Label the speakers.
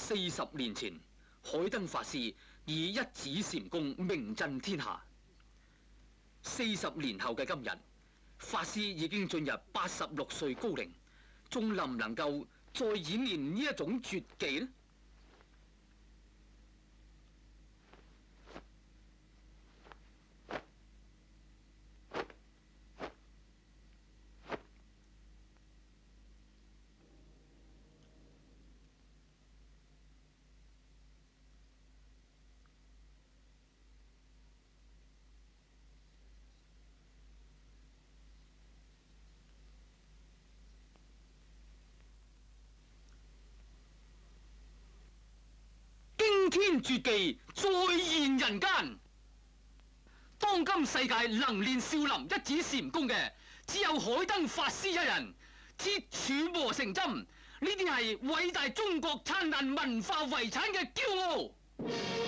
Speaker 1: 40年前，海燈法師以一指禪功名震天下。40年後嘅今日，法師已經進入86歲高齡，仲能唔能夠再演練呢一種絕技呢？驚天絕技再現人間，當今世界能練少林一指禪功嘅，只有海燈法師一人。鐵杵磨成針，呢啲係偉大中國燦爛文化遺產嘅驕傲。